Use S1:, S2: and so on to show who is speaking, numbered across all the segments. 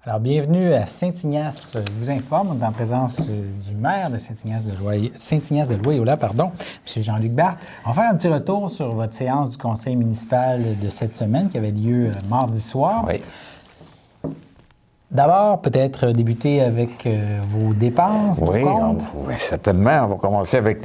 S1: Alors, bienvenue à Saint-Ignace. Je vous informe, on est en présence du maire de Saint-Ignace-de-Loyola, M. Jean-Luc Barthe. On va faire un petit retour sur votre séance du conseil municipal de cette semaine qui avait lieu mardi soir.
S2: Oui.
S1: D'abord, peut-être débuter avec vos dépenses, vos comptes.
S2: Oui, certainement. On va commencer avec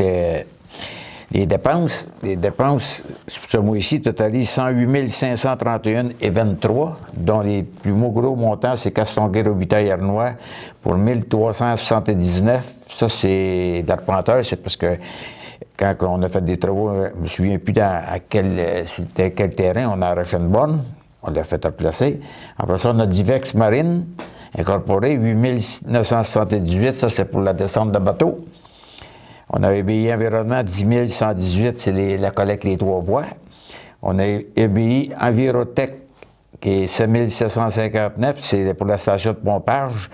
S2: les dépenses. Les dépenses, ce mois-ci, totalisent 108 531,23 $, dont les plus gros montants, c'est Castonguay-Robitaille-Arnois pour 1 379. Ça, c'est d'arpenteur. C'est parce que quand on a fait des travaux, je ne me souviens plus sur quel terrain, on a arraché une borne. On l'a fait replacer. Après ça, on a Divex Marine, incorporé, 8 978, ça c'est pour la descente de bateau. On a EBI Environnement, 10 118, c'est la collecte les 3 voies. On a EBI Envirotech, qui est 7 759, c'est pour la station de pompage,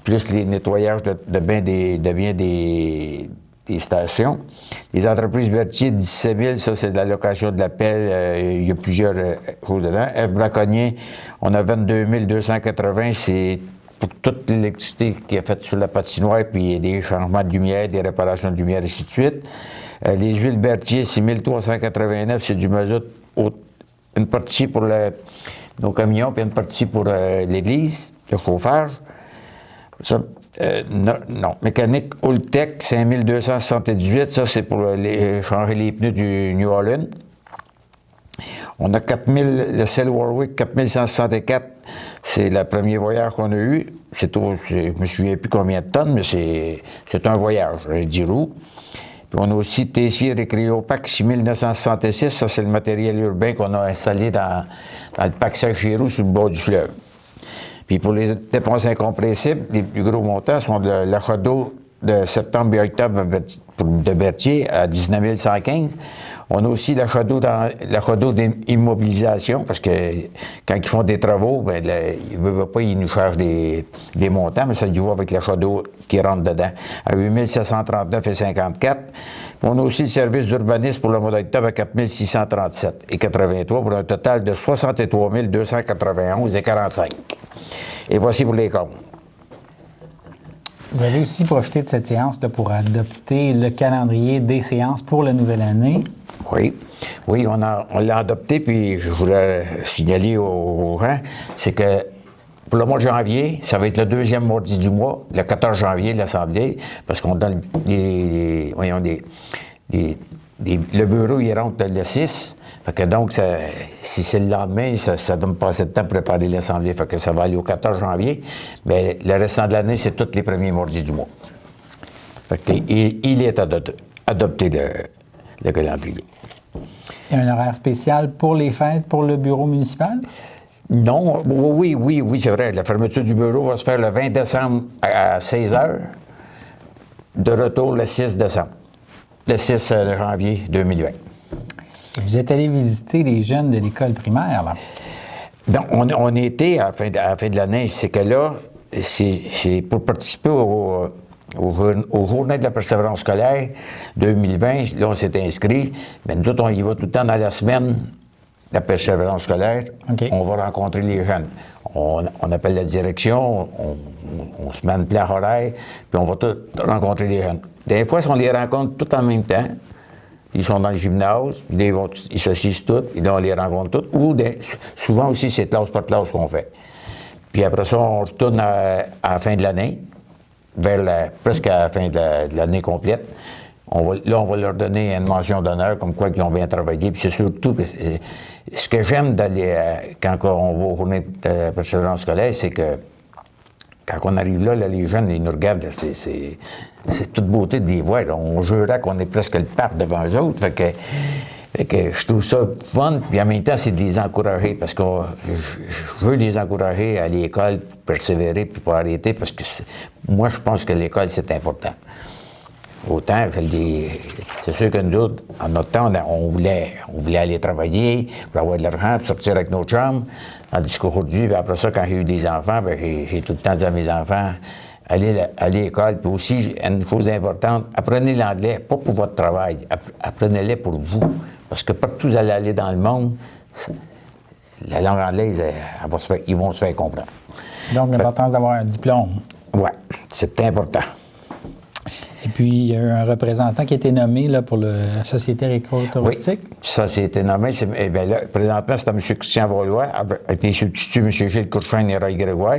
S2: plus les nettoyages de bien des stations. Les entreprises Berthier, 17 000, ça c'est de la location de la pelle, il y a plusieurs choses dedans. F. Braconnier, on a 22 280, c'est pour toute l'électricité qui est faite sur la patinoire, puis des changements de lumière, des réparations de lumière, et ainsi de suite. Les huiles Berthier, 6 389, c'est du mazout, une partie pour nos camions, puis une partie pour l'église, le chauffage. Ça, non. Mécanique Ultec, 5 278, ça c'est pour changer les pneus du New Holland. On a le Cell Warwick, 4164, c'est le premier voyage qu'on a eu. Je ne me souviens plus combien de tonnes, mais c'est un voyage, 10 roues. Puis on a aussi Tessier Récréopac, 6 966, ça c'est le matériel urbain qu'on a installé dans le parc Saint-Chéroux sur le bord du fleuve. Puis pour les dépenses incompressibles, les plus gros montants sont de l'achat d'eau de septembre et octobre de Berthier à 19 115. On a aussi l'achat d'eau d'immobilisation, parce que quand ils font des travaux, ben, ils ne veulent pas, ils nous chargent des montants, mais ça y va avec l'achat d'eau qui rentre dedans, à 8 739,54. On a aussi le service d'urbanisme pour le mois d'octobre à 4 637,83 pour un total de 63 291,45. Et voici pour les comptes.
S1: Vous avez aussi profité de cette séance pour adopter le calendrier des séances pour la nouvelle année.
S2: Oui, on l'a adopté, puis je voulais signaler aux gens, c'est que pour le mois de janvier, ça va être le deuxième mardi du mois, le 14 janvier, l'Assemblée, parce qu'on donne le bureau, il rentre le 6. Fait que donc, si c'est le lendemain, ça donne pas assez de temps pour préparer l'Assemblée. Fait que ça va aller au 14 janvier. Mais le restant de l'année, c'est tous les premiers mardis du mois. Fait que il est adopté le calendrier.
S1: Il y a un horaire spécial pour les fêtes, pour le bureau municipal?
S2: Non, oui, c'est vrai. La fermeture du bureau va se faire le 20 décembre à 16 h. De retour le 6 décembre. Le 6 janvier 2020.
S1: Vous êtes allé visiter les jeunes de l'école primaire, là?
S2: Non, on était à la fin de l'année. C'est que là, c'est pour participer aux journées de la persévérance scolaire 2020. Là, on s'est inscrit. Mais nous autres, on y va tout le temps dans la semaine de la persévérance scolaire.
S1: Okay.
S2: On va rencontrer les jeunes. On appelle la direction, on se met une plan horaire, puis on va tous rencontrer les jeunes. Des fois, on les rencontre tous en même temps. Ils sont dans le gymnase, ils s'assisent tous, et là, on les rencontre tous. Ou souvent aussi, c'est classe par classe qu'on fait. Puis après ça, on retourne à la fin de l'année, presque à la fin de l'année complète. On va leur donner une mention d'honneur, comme quoi ils ont bien travaillé. Puis c'est surtout que ce que j'aime quand on va au journée de persévérance scolaire, c'est que quand on arrive là, les jeunes, ils nous regardent, c'est toute beauté de les voir. On jurait qu'on est presque le pape devant eux autres. Fait que je trouve ça fun, puis en même temps, c'est de les encourager, parce que je veux les encourager à l'école, persévérer, puis pas arrêter, parce que moi, je pense que l'école, c'est important. Autant, c'est sûr que nous autres, en notre temps, on voulait aller travailler pour avoir de l'argent, pour sortir avec nos chums. Tandis qu'aujourd'hui, après ça, quand j'ai eu des enfants, j'ai tout le temps dit à mes enfants, allez à l'école. Puis aussi, une chose importante, apprenez l'anglais, pas pour votre travail, apprenez-le pour vous. Parce que partout où vous allez aller dans le monde, la langue anglaise, ils vont se faire comprendre.
S1: Donc, l'importance d'avoir un diplôme.
S2: Oui, c'est important.
S1: Et puis, il y a eu un représentant qui a été nommé là, pour la Société agricole-touristique.
S2: Oui, ça s'est été nommé. Là, présentement, c'est à M. Christian Valois, avec les substituts M. Gilles Courchain et Roy Grégoire.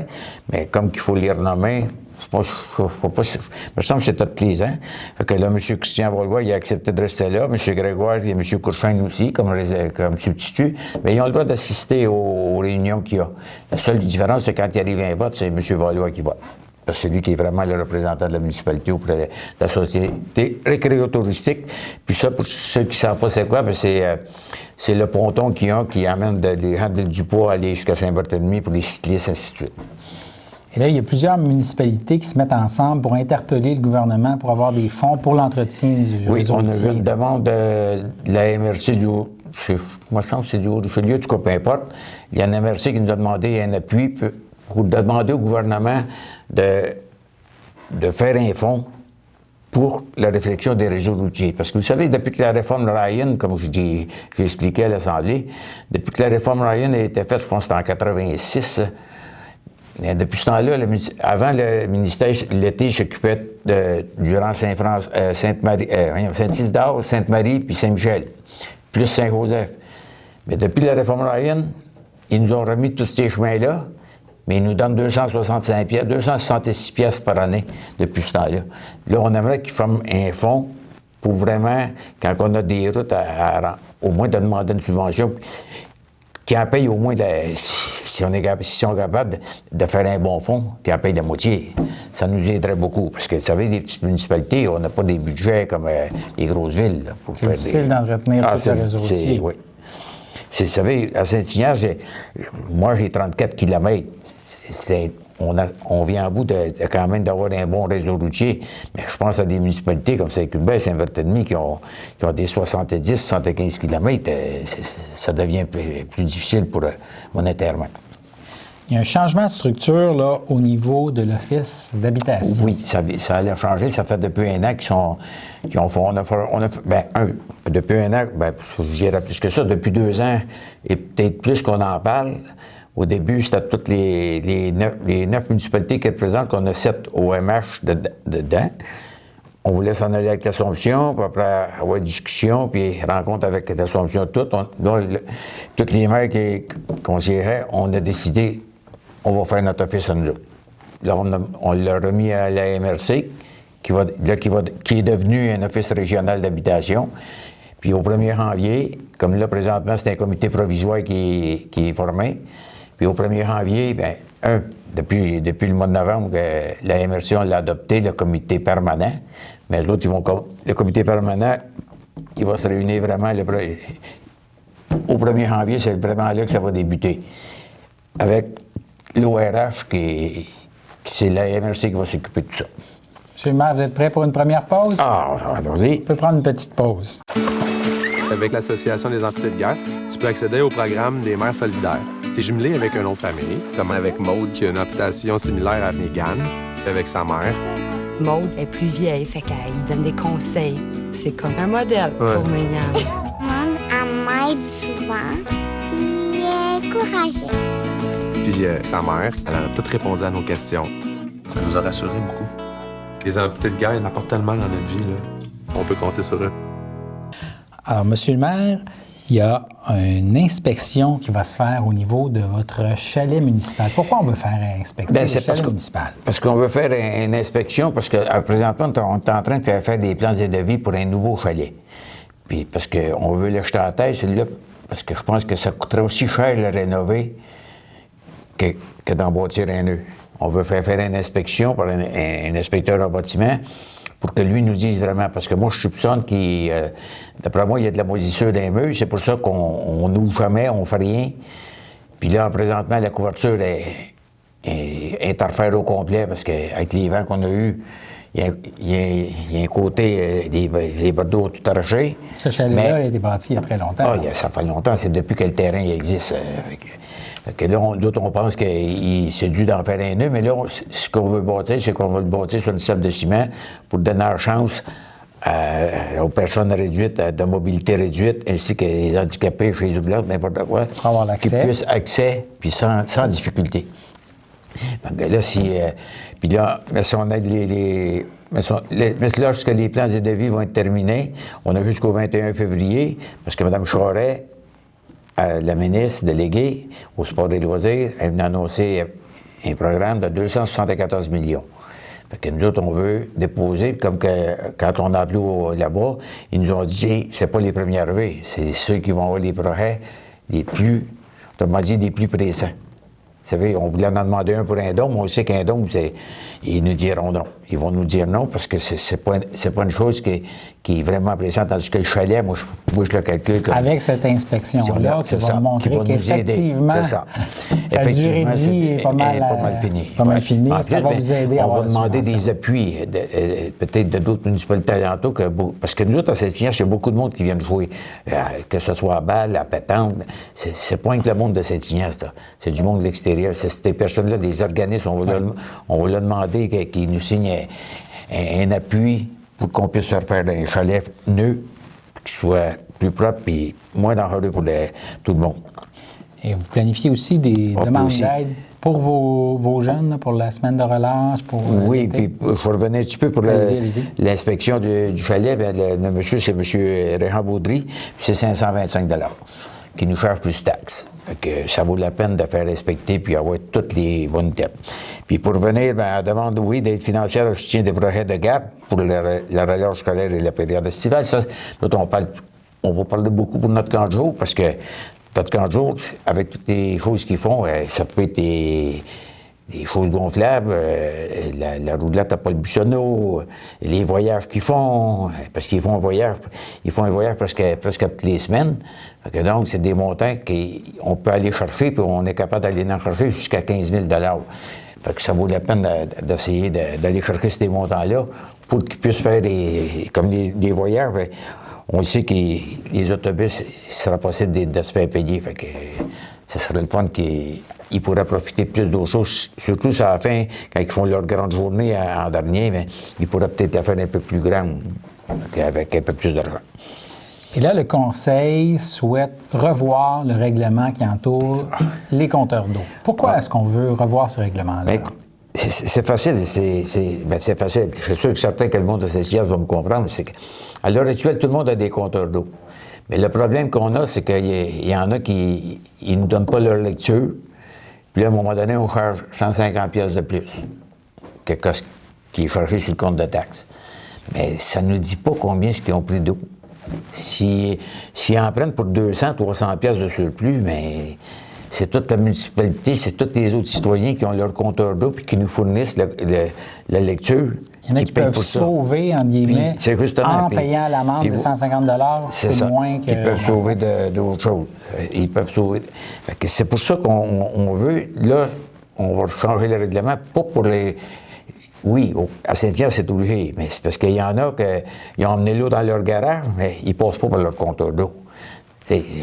S2: Mais comme qu'il faut les renommer, il me semble que c'est toutes les ans. Fait que là, M. Christian Valois, il a accepté de rester là. M. Grégoire et M. Courchain aussi, comme substitut. Mais ils ont le droit d'assister aux réunions qu'il y a. La seule différence, c'est quand il arrive un vote, c'est M. Valois qui vote. Parce que c'est lui qui est vraiment le représentant de la municipalité auprès de la société récréo-touristique. Puis ça, pour ceux qui ne savent pas c'est quoi, c'est le ponton qui amène les gens de Dupois aller jusqu'à Saint-Barthélemy pour les cyclistes, ainsi de suite.
S1: Et là, il y a plusieurs municipalités qui se mettent ensemble pour interpeller le gouvernement pour avoir des fonds pour l'entretien du réseau routier. Oui, on a une demande de la MRC moi, il me semble que c'est du Haut-Richelieu, en tout cas, peu importe. Il y a une MRC qui nous a demandé un appui pour demander au gouvernement de faire un fonds pour la réflexion des réseaux routiers. Parce que vous savez, depuis que la réforme Ryan, comme j'ai expliqué à l'Assemblée, depuis que la réforme Ryan a été faite, je pense que c'était en 86, depuis ce temps-là, avant le ministère, l'été, s'occupait durant Saint-Isidore, Sainte-Marie puis Saint-Michel, plus Saint-Joseph. Mais depuis la réforme Ryan, ils nous ont remis tous ces chemins-là, mais ils nous donnent 266 piastres par année depuis ce temps-là. Là, on aimerait qu'ils forment un fonds pour vraiment, quand on a des routes, au moins de demander une subvention, qui en paye au moins, si on est capable de faire un bon fonds, qui en paye la moitié. Ça nous aiderait beaucoup. Parce que, vous savez, les petites municipalités, on n'a pas des budgets comme les grosses villes. C'est difficile d'entretenir tout le réseau routier.
S2: Oui. Vous savez, à Saint-Ignace, moi, j'ai 34 km. On vient à bout quand même d'avoir un bon réseau routier, mais je pense à des municipalités comme Saint-Cubain, Saint-Barthélemy qui ont des 70, 75 km, ça devient plus difficile pour monétairement.
S1: Il y a un changement de structure là, au niveau de l'Office d'habitation.
S2: Oui, ça a changé. Ça fait depuis un an qu'ils ont fait. Depuis un an, je dirais plus que ça, depuis 2 ans, et peut-être plus qu'on en parle. Au début, c'était toutes les 9 municipalités qui étaient présentes, qu'on a 7 OMH dedans. On voulait s'en aller avec l'Assomption, puis après avoir une discussion, puis rencontre avec l'Assomption toutes les maires qu'on siégeait, on a décidé, on va faire notre office à nous autres. Là, on l'a remis à la MRC, qui est devenu un office régional d'habitation. Puis au 1er janvier, comme là, présentement, c'est un comité provisoire qui est formé. Puis au 1er janvier, depuis le mois de novembre, la MRC, on l'a adopté, le comité permanent. Mais l'autre, le comité permanent, il va se réunir vraiment au 1er janvier, c'est vraiment là que ça va débuter. Avec l'ORH, c'est la MRC qui va s'occuper de tout ça.
S1: Monsieur le maire, vous êtes prêt pour une première pause?
S2: Ah, allons-y.
S1: On peut prendre une petite pause.
S3: Avec l'Association des entités de guerre, tu peux accéder au programme des mères solidaires. Tu es jumelé avec un autre famille, comme avec Maude qui a une habitation similaire à Vegan, avec sa mère.
S4: Maude est plus vieille, fait qu'elle donne des conseils. C'est comme un modèle pour Mégane.
S5: Maman, elle m'aide souvent, puis elle est courageuse.
S3: Puis sa mère, elle a tout répondu à nos questions. Ça nous a rassurés beaucoup. Les entités de guerre apportent tellement dans notre vie, là. On peut compter sur eux.
S1: Alors, monsieur le maire, il y a une inspection qui va se faire au niveau de votre chalet municipal. Pourquoi on veut faire inspecter le chalet municipal?
S2: Parce qu'on veut faire une inspection, parce que présentement, on est en train de faire des plans et devis pour un nouveau chalet. Puis parce qu'on veut l'acheter à la tête, celui-là, parce que je pense que ça coûterait aussi cher de le rénover que d'en bâtir un neuf. On veut faire une inspection par un inspecteur en bâtiment pour que lui nous dise vraiment, parce que moi, je soupçonne d'après moi, il y a de la moisissure dans les murs, c'est pour ça qu'on n'ouvre jamais, on ne fait rien. Puis là, présentement, la couverture est à refaire au complet, parce qu'avec les vents qu'on a eus, il y a un côté, les bardeaux tout arrachés.
S1: Ce chalet-là a été bâti il y a très longtemps.
S2: Ah, ça fait longtemps, c'est depuis que le terrain existe. Fait que là, d'autres, on pense que c'est dû d'en faire un nœud, mais là, ce qu'on veut bâtir, c'est qu'on va le bâtir sur une slab de ciment pour donner la chance aux personnes réduites, de mobilité réduite, ainsi que les handicapés, chez les ouvriers, n'importe quoi,
S1: pour avoir l'accès.
S2: Qu'ils puissent accès, puis sans difficulté. Là, puis là, mais si on aide mais lorsque les plans et devis vont être terminés, on a jusqu'au 21 février, parce que Mme Charest, la ministre déléguée au sport et loisirs, elle vient annoncer un programme de 274 millions. Fait que nous autres, on veut déposer, comme que quand on a appelé là-bas, ils nous ont dit, c'est pas les premiers arrivés, c'est ceux qui vont avoir les projets les plus, autrement dit, les plus pressants. Vous savez, on voulait en demander un pour un don, mais on sait qu'un don, ils nous diront non. Ils vont nous dire non parce que c'est pas une chose qui est vraiment pressante. Tandis que le chalet, moi, je le calcule comme...
S1: Avec cette inspection-là, qui va montrer qu'effectivement, sa durée de vie est pas mal finie. Pas mal finie, ça va vous aider à avoir
S2: on va demander des appuis, peut-être de d'autres municipalités alentours, parce que nous autres, à Saint-Ignace, il y a beaucoup de monde qui viennent jouer, que ce soit à balle, à pétanque. C'est pas que le monde de Saint-Ignace, c'est du monde de l'extérieur. C'est ces personnes-là, des organismes, on va leur demander qu'ils nous signent un appui pour qu'on puisse faire un chalet neuf, qui soit plus propre et moins dangereux pour tout le monde.
S1: Et vous planifiez aussi des demandes d'aide pour vos jeunes, pour la semaine de relâche?
S2: Oui, puis je vais revenir un petit peu pour l'inspection du chalet. Bien, le monsieur, c'est M. Réjean Baudry, puis c'est 525 $ qui nous charge plus taxes. Fait que ça vaut la peine de faire respecter puis avoir toutes les bonnes têtes. Puis pour revenir, bien, à la demande, oui, d'aide financière au soutien des projets de garde pour la relâche scolaire et la période estivale. Ça, on va parler beaucoup pour notre camp de jour, parce que notre camp de jour, avec toutes les choses qu'ils font, ça peut être des choses gonflables, la roulette à Paul Buissonneau, les voyages qu'ils font, parce qu'ils font un voyage presque toutes les semaines. Fait que donc, c'est des montants qu'on peut aller chercher, puis on est capable d'aller en chercher jusqu'à 15 000 $. Fait que ça vaut la peine d'essayer d'aller chercher ces montants-là pour qu'ils puissent faire des voyages. On sait que les autobus, il sera possible de se faire payer. Fait que ce serait le fun qu'ils pourraient profiter plus d'autres choses. Surtout à la fin, quand ils font leur grande journée en dernier, mais ils pourraient peut-être la faire un peu plus grande, avec un peu plus d'argent.
S1: Et là, le Conseil souhaite revoir le règlement qui entoure les compteurs d'eau. Pourquoi est-ce qu'on veut revoir ce règlement-là?
S2: Bien, c'est facile. C'est facile. Je suis sûr que certains que le monde de Saint-Ignace va me comprendre. C'est qu'à l'heure actuelle, tout le monde a des compteurs d'eau. Mais le problème qu'on a, c'est qu'il y en a qui ne nous donnent pas leur lecture. Puis là, à un moment donné, on charge 150 $ de plus que ce qui est chargé sur le compte de taxes. Mais ça ne nous dit pas combien ils ont pris d'eau. S'ils en prennent pour 200, 300 $ de surplus, mais c'est toute la municipalité, c'est tous les autres citoyens qui ont leur compteur d'eau et qui nous fournissent la lecture.
S1: Il y en a qui peuvent sauver, en guillemets, en payant l'amende de 150 $, c'est moins que...
S2: Ils peuvent sauver d'autres choses. Ils peuvent sauver... C'est pour ça qu'on veut, là, on va changer le règlement, pas pour les... Oui, à Saint-Ignace, c'est obligé, mais c'est parce qu'il y en a qui ont emmené l'eau dans leur garage, mais ils ne passent pas par leur compteur d'eau.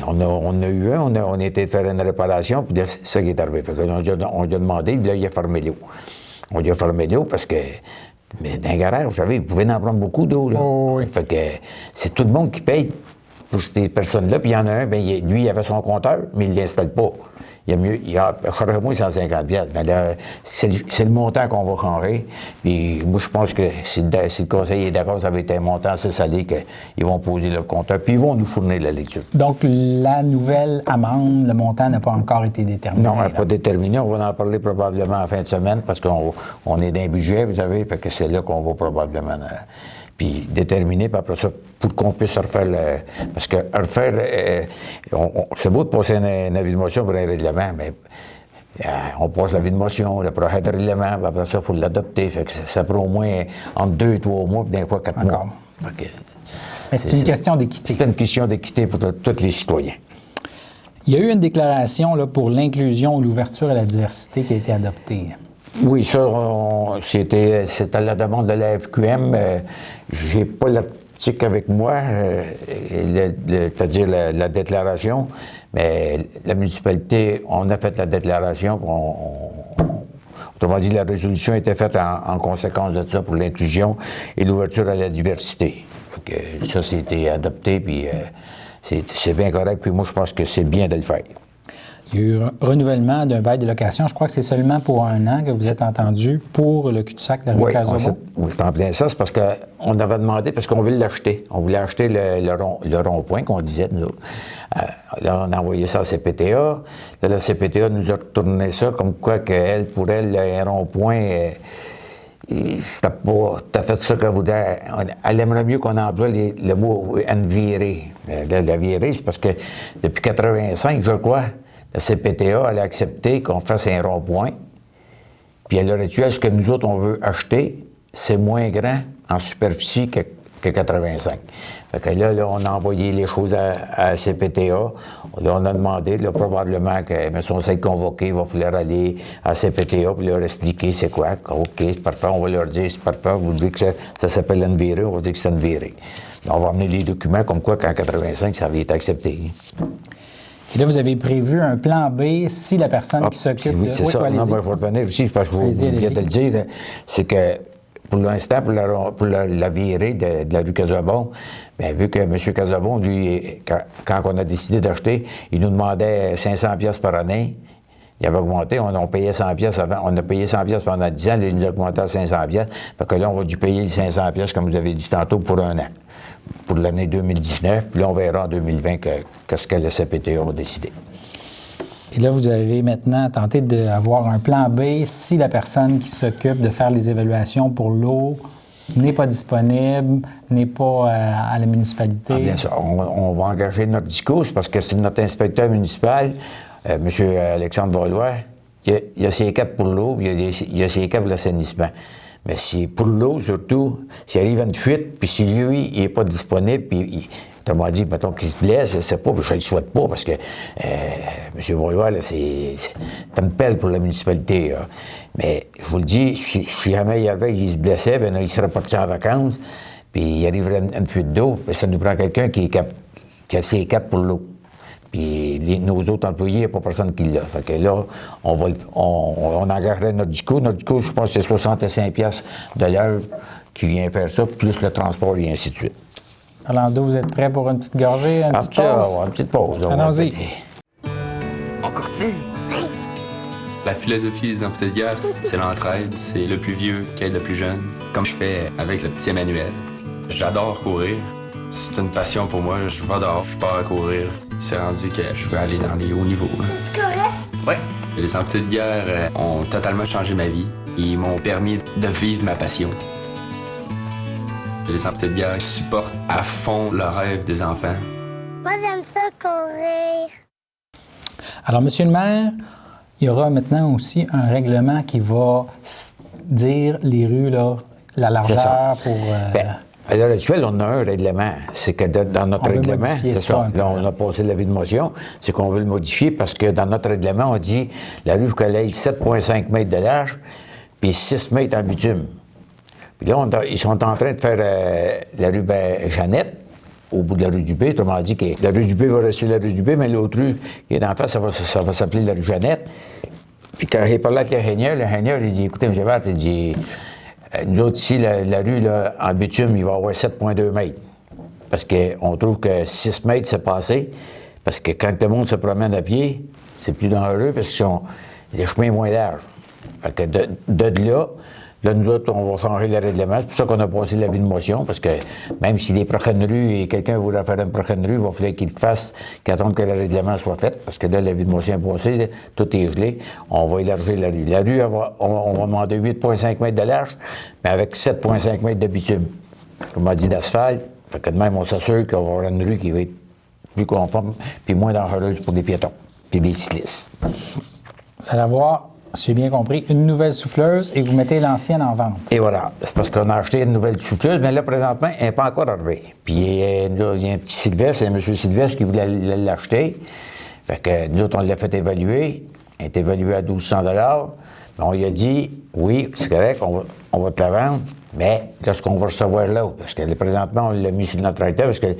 S2: On a eu on a été faire une réparation, puis c'est ça qui est arrivé. On lui a demandé, puis là, il a fermé l'eau. On lui a fermé l'eau parce que, mais dans un garage, vous savez, vous pouvez en prendre beaucoup d'eau.
S1: Oh, oui.
S2: Fait que c'est tout le monde qui paye pour ces personnes-là, puis il y en a un, bien, lui, il avait son compteur, mais il ne l'installe pas. Il a moins 150 $. Mais là, c'est le montant qu'on va changer. Puis moi, je pense que si le conseil est d'accord, ça va être un montant assez salé qu'ils vont poser leur compteur, puis ils vont nous fournir la lecture.
S1: Donc, la nouvelle amende, le montant n'a pas encore été déterminé?
S2: Non, elle n'est pas déterminé. On va en parler probablement en fin de semaine, parce qu'on est dans un budget, vous savez, fait que c'est là qu'on va probablement... puis déterminer, puis après ça, pour qu'on puisse refaire parce que refaire, c'est beau de passer un avis de motion pour un règlement, mais on passe l'avis de motion, le projet de règlement, puis après ça, il faut l'adopter. Fait que ça prend au moins entre 2 et 3 mois, puis des fois 4 mois.
S1: Mais c'est une question d'équité.
S2: C'est une question d'équité pour tous les citoyens.
S1: Il y a eu une déclaration là, pour l'inclusion ou l'ouverture à la diversité qui a été adoptée.
S2: Oui, ça, c'était à la demande de la FQM. J'ai pas l'article avec moi, c'est-à-dire la déclaration, mais la municipalité, on a fait la déclaration. Autrement dit, la résolution était faite en conséquence de ça pour l'inclusion et l'ouverture à la diversité. Donc, ça, c'était adopté, puis c'est bien correct, puis moi, je pense que c'est bien de le faire.
S1: Il y a eu un renouvellement d'un bail de location. Je crois que c'est seulement pour 1 an que vous êtes entendu pour le cul-de-sac de la rue Casabon.
S2: Oui, c'est en plein ça. C'est parce qu'on avait demandé, parce qu'on voulait l'acheter. On voulait acheter le rond-point qu'on disait, nous. Là, on a envoyé ça à CPTA. Là, la CPTA nous a retourné ça comme quoi qu'elle, pour elle, le rond-point, c'était pas tout à fait ça qu'elle voulait. Elle aimerait mieux qu'on emploie le mot « virer ». La virer, c'est parce que depuis 1985, je crois, la CPTA, elle a accepté qu'on fasse un rond-point. Puis à l'heure actuelle, ce que nous autres, on veut acheter, c'est moins grand en superficie que 85. Fait que là, on a envoyé les choses à CPTA. Là, on a demandé, là, probablement que, mais si on s'est convoqué, il va falloir aller à CPTA puis leur expliquer c'est quoi. OK, c'est parfait, on va leur dire, c'est parfait, vous dites que ça s'appelle une virée, on va dire que c'est une virée. On va amener les documents comme quoi qu'en 85, ça avait été accepté.
S1: Et là, vous avez prévu un plan B si la personne qui s'occupe
S2: oui, c'est ça. Non, moi, je vais revenir aussi, parce que je vous viens de le dire, c'est que pour l'instant, pour la virée de la rue Casabon, bien, vu que M. Casabon, lui, quand on a décidé d'acheter, il nous demandait 500$ par année. Il avait augmenté, on a payé 100$ avant, on a payé 100$ pendant 10 ans, là, il nous a augmenté à 500$. Fait que là, on va dû payer les 500$, comme vous avez dit tantôt, pour 1 an. Pour l'année 2019, puis là, on verra en 2020 qu'est-ce que le CPTA a décidé.
S1: Et là, vous avez maintenant tenté d'avoir un plan B si la personne qui s'occupe de faire les évaluations pour l'eau n'est pas disponible, n'est pas à la municipalité.
S2: Ah, bien sûr, on va engager notre discours, parce que c'est notre inspecteur municipal, M. Alexandre Valois, il a ses quatre pour l'eau, il a ses quatre pour l'assainissement. Mais si pour l'eau, surtout, s'il arrive à une fuite, puis si lui, il n'est pas disponible, puis autrement dit, mettons qu'il se blesse, je ne sais pas, puis je ne le souhaite pas, parce que M. Valois, c'est une pelle pour la municipalité. Là. Mais je vous le dis, si jamais il se blessait, bien, il serait parti en vacances, puis il arriverait à une fuite d'eau, ça nous prend quelqu'un qui a ses quatre pour l'eau. Puis nos autres employés, il n'y a pas personne qui l'a. Fait que là, on engagerait notre discours. Notre discours, je pense, c'est 65$ de l'heure qui vient faire ça, plus le transport et ainsi de suite.
S1: Orlando, vous êtes prêt pour une petite gorgée, une petite pause?
S2: Une petite pause.
S1: Allons-y.
S6: On courtille. La philosophie des amputés de guerre, c'est l'entraide. C'est le plus vieux qui aide le plus jeune, comme je fais avec le petit Emmanuel. J'adore courir. C'est une passion pour moi. Je vais dehors, je pars à courir. C'est rendu que je veux aller dans les hauts niveaux.
S5: C'est correct?
S6: Ouais. Les amputés de guerre ont totalement changé ma vie. Ils m'ont permis de vivre ma passion. Les amputés de guerre supportent à fond le rêve des enfants.
S5: Moi, j'aime ça courir.
S1: Alors, Monsieur le maire, il y aura maintenant aussi un règlement qui va dire les rues, là, la largeur pour...
S2: À l'heure actuelle, on a un règlement. C'est que dans notre règlement, c'est ça. Là, on a passé l'avis de motion, c'est qu'on veut le modifier parce que dans notre règlement, on dit la rue Collège 7,5 mètres de large puis 6 mètres en bitume. Puis là, ils sont en train de faire la rue Jeannette au bout de la rue Dubé. Autrement dit que la rue Dubé va rester la rue Dubé, mais l'autre rue qui est en face, ça va s'appeler la rue Jeannette. Puis quand j'ai parlé avec l'ingénieur, il dit, écoutez, M. Vert, il dit... Nous autres, ici, la rue, là, en bitume, il va y avoir 7,2 mètres. Parce qu'on trouve que 6 mètres, c'est passé. Parce que quand le monde se promène à pied, c'est plus dangereux parce que les chemins sont moins larges. Fait que de là, nous autres, on va changer le règlement. C'est pour ça qu'on a passé l'avis de motion, parce que même si les prochaines rues, et quelqu'un voudrait faire une prochaine rue, il va falloir qu'il fasse, qu'il attende que le règlement soit fait, parce que là, l'avis de motion est passé, là, tout est gelé, on va élargir la rue. La rue, on va demander 8,5 mètres de large, mais avec 7,5 mètres de bitume. Comme on dit d'asphalte, fait que de même, on s'assure qu'on va avoir une rue qui va être plus conforme, puis moins dangereuse pour les piétons, puis les cyclistes.
S1: Vous allez avoir... Si j'ai bien compris, une nouvelle souffleuse et vous mettez l'ancienne en vente.
S2: Et voilà. C'est parce qu'on a acheté une nouvelle souffleuse, mais là, présentement, elle n'est pas encore arrivée. Puis là, il y a un petit Sylvestre, c'est M. Sylvestre qui voulait l'acheter. Fait que nous autres, on l'a fait évaluer. Elle est évaluée à 1200 $. On lui a dit, oui, c'est correct, on va te la vendre, mais lorsqu'on va recevoir l'autre, parce que présentement, on l'a mis sur notre tracteur, parce qu'elle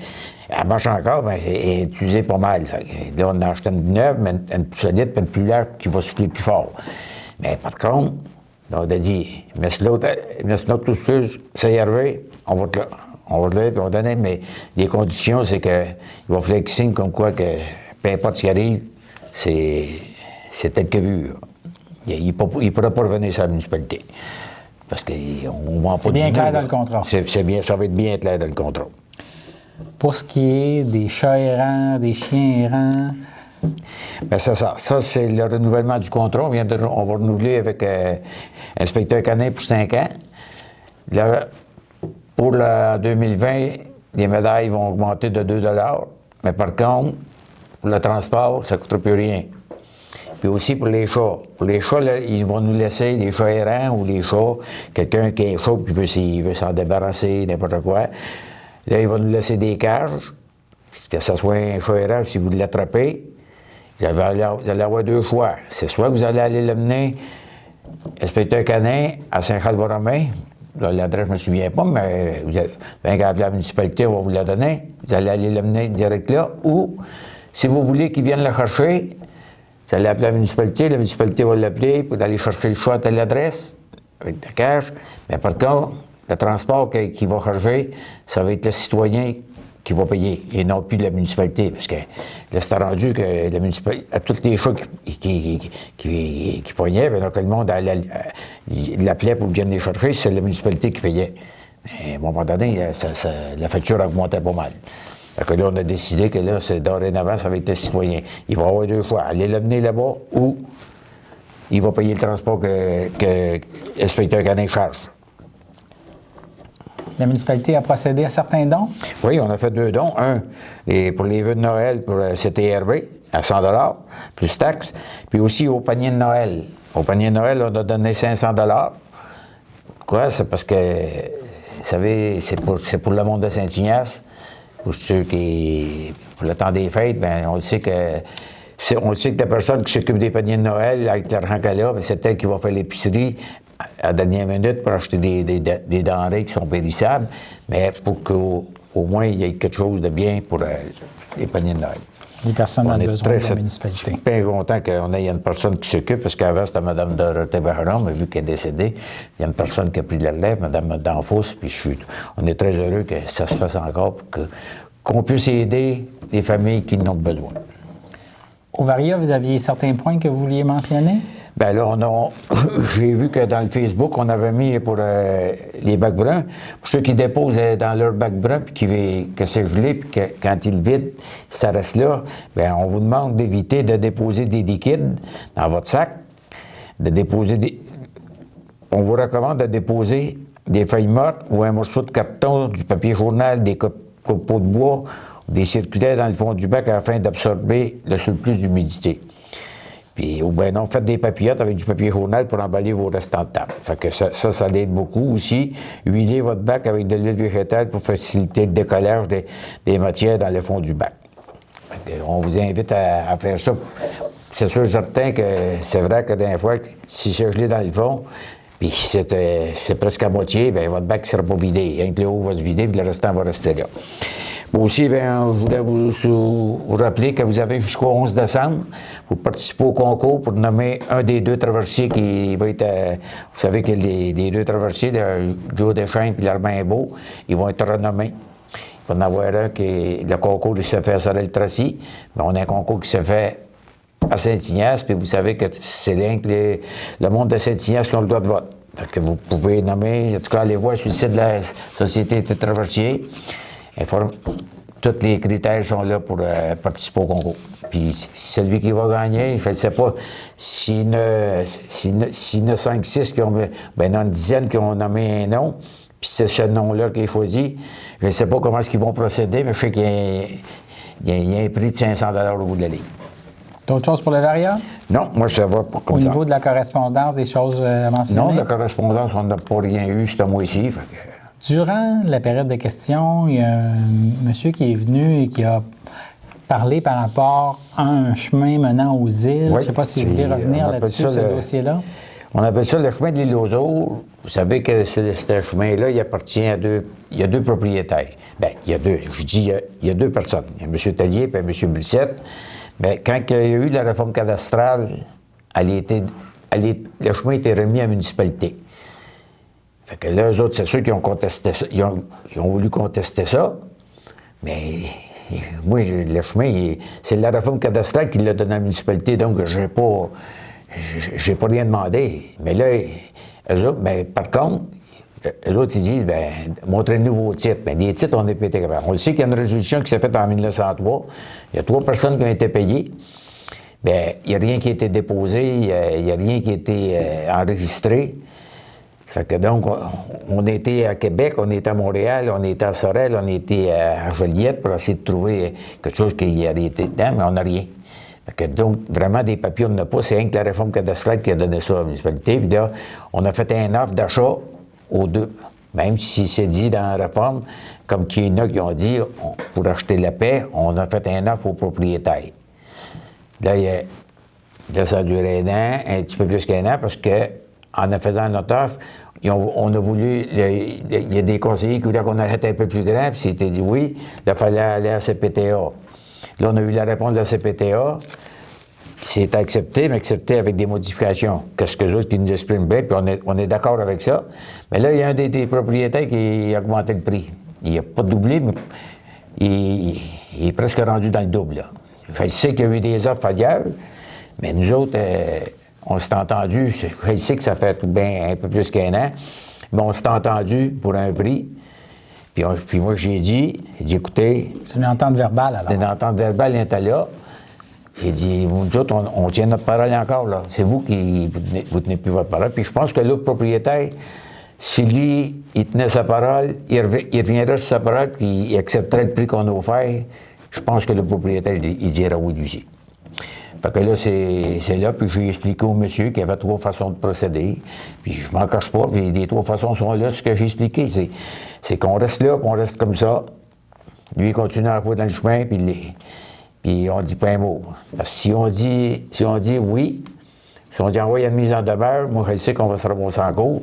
S2: marche encore, mais elle est utilisée pas mal. Fait que là, on a acheté une neuve, mais une plus solide, puis une plus large, qui va souffler plus fort. Mais par contre, on a dit, mais si l'autre souffleuse, ça y est arrivé, on va te la donner, mais les conditions, c'est qu'il va falloir qu'il signe comme quoi que, peu importe ce qui arrive, c'est tel que vu. Il ne pourra pas revenir sur la municipalité. Parce qu'on ne vend pas
S1: C'est bien
S2: du
S1: clair
S2: nœud,
S1: dans
S2: là.
S1: le contrat.
S2: C'est bien, ça va être bien clair dans le contrat.
S1: Pour ce qui est des chats errants, des chiens errants,
S2: Bien, c'est ça. Ça, c'est le renouvellement du contrat. On va renouveler avec inspecteur canin pour 5 ans. Là, pour le 2020, les médailles vont augmenter de 2 $. Mais par contre, pour le transport, ça ne coûtera plus rien. Puis aussi pour les chats. Pour les chats, là, ils vont nous laisser des chats errants ou des chats, quelqu'un qui a un chat qui veut s'en débarrasser, n'importe quoi. Là, ils vont nous laisser des cages. Que ce soit un chat errant, si vous l'attrapez, vous allez avoir 2 choix. C'est soit vous allez aller l'amener, inspecteur canin, à Saint-Charles-Romain. L'adresse, je ne me souviens pas, mais vous allez appeler la municipalité, on va vous la donner. Vous allez aller l'amener direct là. Ou, si vous voulez qu'ils viennent le chercher, vous allez appeler la municipalité va l'appeler pour aller chercher le chat à telle adresse, avec la cage. Mais par contre, le transport qui va charger, ça va être le citoyen qui va payer, et non plus la municipalité. Parce que là, c'est rendu que la municipalité, à tous les chats qui pognaient, bien, donc le monde l'appelait pour vienne les chercher, c'est la municipalité qui payait. Mais à un moment donné, la facture augmentait pas mal. Fait que là, on a décidé que là, dorénavant, ça va être le citoyen. Il va avoir 2 choix. Aller l'amener là-bas ou il va payer le transport que l'inspecteur canin charge.
S1: la municipalité a procédé à certains dons.
S2: Oui, on a fait 2 dons. Un, pour les vœux de Noël pour CTRB, à 100 $, plus taxes. Puis aussi au panier de Noël. Au panier de Noël, on a donné 500 $. Pourquoi? C'est parce que, vous savez, c'est pour le monde de Saint-Ignace. Pour ceux qui, pour le temps des fêtes, bien, on sait que la personne qui s'occupe des paniers de Noël, avec l'argent qu'elle a, c'est elle qui va faire l'épicerie à la dernière minute pour acheter des denrées qui sont périssables, mais pour qu'au moins il y ait quelque chose de bien pour les paniers de Noël.
S1: Les personnes ont besoin de la
S2: Je
S1: municipalité.
S2: suis bien content qu'on ait une personne qui s'occupe, parce qu'avant, c'était Mme Dorothée Baron, mais vu qu'elle est décédée, il y a une personne qui a pris de la relève, Mme Danfous, puis on est très heureux que ça se fasse encore pour qu'on puisse aider les familles qui en ont besoin.
S1: Au Varia, vous aviez certains points que vous vouliez mentionner?
S2: Bien là, j'ai vu que dans le Facebook, on avait mis pour les bacs bruns, pour ceux qui déposent dans leur bac brun, puis que c'est gelé, puis que quand ils vident, ça reste là, bien, on vous demande d'éviter de déposer des liquides dans votre sac, on vous recommande de déposer des feuilles mortes ou un morceau de carton, du papier journal, des copeaux de bois, des circulaires dans le fond du bac afin d'absorber le surplus d'humidité. Puis, ou bien non, faites des papillotes avec du papier journal pour emballer vos restants de table. Fait que ça l'aide beaucoup aussi. Huilez votre bac avec de l'huile végétale pour faciliter le décollage des matières dans le fond du bac. Fait que on vous invite à faire ça. C'est sûr certain que c'est vrai que des fois, si c'est gelé dans le fond, puis c'est presque à moitié, bien, votre bac ne sera pas vidé. Rien que le haut va se vider, puis le restant va rester là. Aussi, bien, je voulais vous rappeler que vous avez jusqu'au 11 décembre pour participer au concours pour nommer un des 2 traversiers qui va être... vous savez que les 2 traversiers, Joe Deschênes et l'Armand Beau, ils vont être renommés. Il va en avoir un qui le concours qui se fait à Sorel-Tracy, mais on a un concours qui se fait à Saint-Ignace, puis vous savez que c'est le monde de Saint-Ignace qui ont le droit de vote. Fait que vous pouvez nommer, en tout cas, allez voir sur le site de la Société des traversiers. Tous les critères sont là pour participer au concours. Puis celui qui va gagner, je ne sais pas, s'il y en a 5-6 qui ont... Ben, il y en a une dizaine qui ont nommé un nom, puis c'est ce nom-là qui est choisi. Je ne sais pas comment est-ce qu'ils vont procéder, mais je sais qu'il y a un prix de 500 $ au bout de la ligne.
S1: D'autres choses pour le Varia?
S2: Non, moi, je ne sais pas comme ça.
S1: Au niveau de la correspondance, des choses à mentionner?
S2: Non, la correspondance, on n'a pas rien eu ce mois-ci.
S1: Durant la période de questions, il y a un monsieur qui est venu et qui a parlé par rapport à un chemin menant aux îles.
S2: Oui,
S1: je ne sais pas si vous voulez revenir là-dessus, ce dossier-là.
S2: On appelle ça le chemin de l'île aux Aures. Vous savez que ce chemin-là, il appartient à il y a 2 propriétaires. Bien, il y a 2. Je dis, il y a 2 personnes. Il y a M. Tellier et M. Brissette. Bien, quand il y a eu la réforme cadastrale, le chemin a été remis à la municipalité. Fait que là, eux autres, c'est ceux qui ont contesté ça. Ils ont voulu contester ça, mais moi, le chemin, c'est la réforme cadastrale qui l'a donné à la municipalité, donc j'ai pas rien demandé. Mais là, eux autres, ben, par contre, eux autres, ils disent, ben, montrez-nous vos titres. Ben, les titres, on n'est pas été capable. On sait qu'il y a une résolution qui s'est faite en 1903. Il y a 3 personnes qui ont été payées. Bien, il n'y a rien qui a été déposé, il n'y a rien qui a été enregistré. Ça fait que donc, on était à Québec, on était à Montréal, on était à Sorel, on était à Joliette pour essayer de trouver quelque chose qui aurait été dedans, mais on n'a rien. Fait que donc, vraiment, des papiers, on n'a pas. C'est rien que la réforme cadastrale qui a donné ça à la municipalité. Puis là, on a fait un offre d'achat aux deux. Même si c'est dit dans la réforme, comme qu'il y en a qui ont dit, pour acheter la paix, on a fait un offre aux propriétaires. Là, ça a duré 1 an, un petit peu plus qu'1 an, parce qu'en faisant notre offre, on a voulu, il y a des conseillers qui voulaient qu'on achète un peu plus grand, puis c'était dit oui, il fallait aller à la CPTA. Là, on a eu la réponse de la CPTA, c'est accepté, mais accepté avec des modifications. Qu'est-ce que les autres qui nous expriment bien, puis on est d'accord avec ça. Mais là, il y a un des propriétaires qui a augmenté le prix. Il n'a pas doublé, mais il est presque rendu dans le double, là. Je sais qu'il y a eu des offres ailleurs, mais nous autres, on s'est entendu, je sais que ça fait bien un peu plus qu'1 an, mais on s'est entendu pour un prix. Puis moi, j'ai dit, écoutez...
S1: C'est une entente verbale, alors.
S2: Une entente verbale était là. J'ai dit, nous autres, on tient notre parole encore, là. C'est vous qui vous tenez plus votre parole. Puis je pense que l'autre propriétaire, si lui, il tenait sa parole, il reviendrait sur sa parole, puis il accepterait le prix qu'on a offert. Je pense que le propriétaire, il dirait oui, lui aussi. Fait que là, c'est là, puis j'ai expliqué au monsieur qu'il y avait 3 façons de procéder. Puis je m'en cache pas, puis les 3 façons sont là, ce que j'ai expliqué. C'est qu'on reste là, puis on reste comme ça. Lui, il continue à rouler dans le chemin, puis on dit pas un mot. Parce que si on dit oui, si on dit envoyer une mise en demeure, moi, je sais qu'on va se ramasser en cours.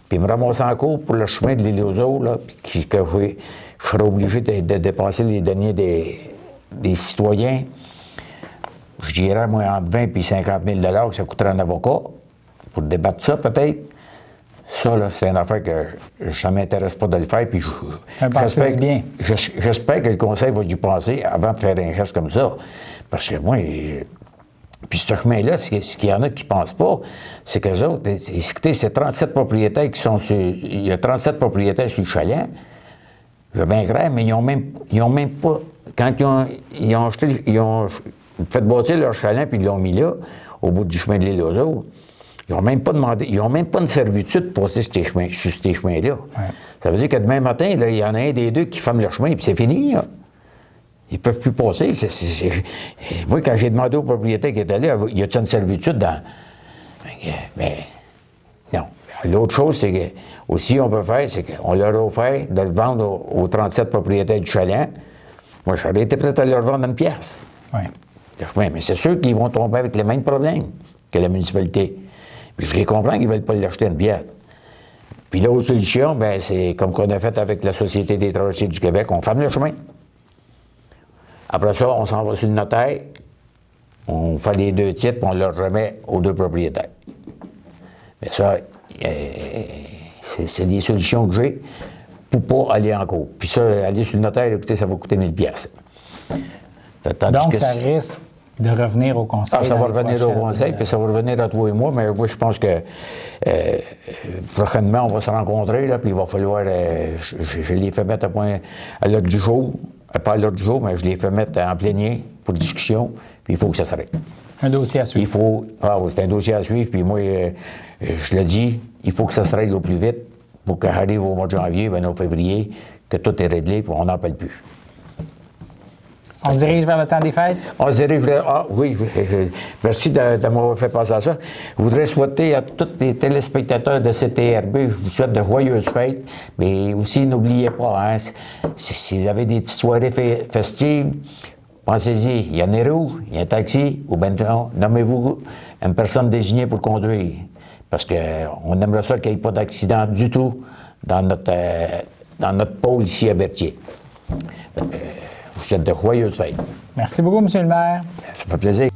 S2: Puis me ramasser en cours pour le chemin de l'île aux eaux, là, puis que je serais obligé de dépenser les deniers des citoyens. Je dirais, moi, entre 20 et 50 000 $ que ça coûterait un avocat pour débattre ça, peut-être. Ça, là, c'est une affaire que ça ne m'intéresse pas de le faire. Puis j'espère que le conseil va y penser avant de faire un geste comme ça. Parce que moi, puis ce chemin-là, ce qu'il y en a qui ne pensent pas, c'est qu'eux autres, écoutez, c'est 37 propriétaires qui sont sur... Il y a 37 propriétaires sur le chalet. C'est bien grave, mais ils n'ont même pas... Quand ils ont fait bâtir leur chalet puis ils l'ont mis là, au bout du chemin de l'île aux eaux, ils n'ont même pas demandé, ils n'ont même pas une servitude pour passer sur ces chemins-là. Ouais. Ça veut dire que demain matin, là, il y en a un des deux qui ferme leur chemin, puis c'est fini, là. Ils ne peuvent plus passer. Moi, quand j'ai demandé au propriétaire qui était là, y a-t-il une servitude dans... Mais non. L'autre chose, c'est que aussi on peut faire, c'est qu'on leur a offert de le vendre aux 37 propriétaires du chalet. Moi, j'aurais été prêt à leur vendre une pièce. Oui. Mais c'est sûr qu'ils vont tomber avec les mêmes problèmes que la municipalité. Puis je les comprends qu'ils ne veulent pas l'acheter une pièce. Puis l'autre solution, bien, c'est comme qu'on a fait avec la Société des traversiers du Québec, on ferme le chemin. Après ça, on s'en va sur le notaire, on fait les 2 titres, puis on leur remet aux 2 propriétaires. Mais ça, c'est des solutions que j'ai pour ne pas aller en cours. Puis ça, aller sur le notaire, écoutez, ça va coûter 1000 $.
S1: Donc, ça risque de revenir au conseil.
S2: Ça va revenir au conseil, puis ça va revenir à toi et moi, mais moi, je pense que prochainement, on va se rencontrer, là, puis il va falloir... je les fais mettre à l'ordre du jour, pas à l'ordre du jour, mais je les fais mettre en plénier pour discussion, puis il faut que ça s'arrête.
S1: Un dossier à suivre.
S2: C'est un dossier à suivre, puis moi, je le dis, il faut que ça se règle au plus vite pour qu'on arrive au mois de janvier, au février, que tout est réglé, puis on n'en parle plus.
S1: On se dirige vers le temps des fêtes?
S2: On se dirige vers... Ah oui, merci de m'avoir fait passer à ça. Je voudrais souhaiter à tous les téléspectateurs de CTRB, je vous souhaite de joyeuses fêtes, mais aussi n'oubliez pas, hein, si vous avez des petites soirées festives, pensez-y, il y a un nez rouge, il y a un taxi, ou bien nommez-vous une personne désignée pour conduire, parce qu'on aimerait ça qu'il n'y ait pas d'accident du tout dans notre pôle ici à Berthier. Je vous souhaite de joyeuses fêtes.
S1: Merci beaucoup, M. le maire.
S2: Ça fait plaisir.